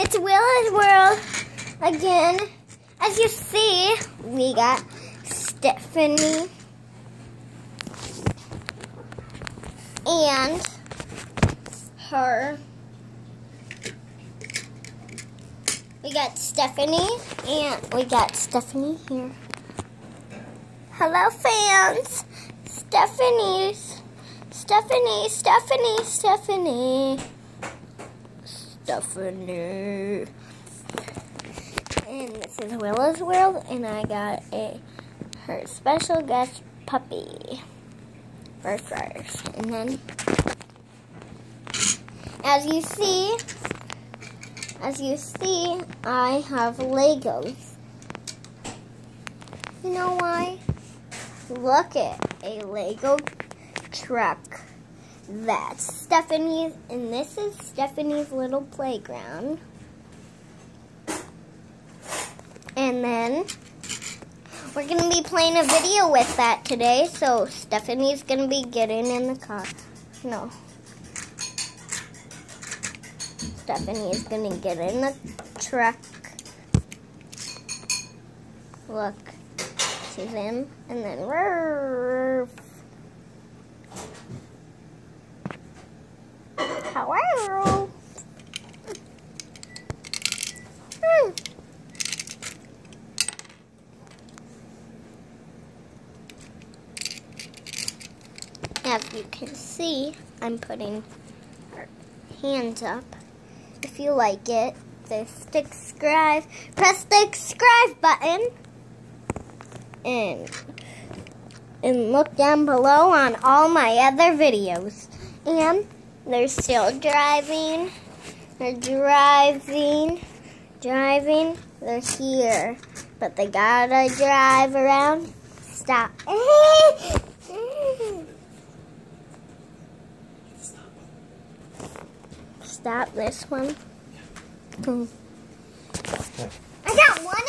It's Willa's World again. As you see, we got Stephanie and her. We got Stephanie and we got Stephanie here. Hello, fans. Stephanie. And this is Willa's World, and I got her special guest puppy for first. And then, as you see, I have Legos. You know why? Look at a Lego truck. That's Stephanie's, and this is Stephanie's little playground. And then we're going to be playing a video with that today, so Stephanie's going to be getting in the car. No. Stephanie is going to get in the truck. Look. She's in, and then hello. As you can see, I'm putting her hands up. If you like it, press the subscribe button. And look down below on all my other videos. And they're still driving. They're driving. They're here. But they gotta drive around. Stop. Stop this one. I got one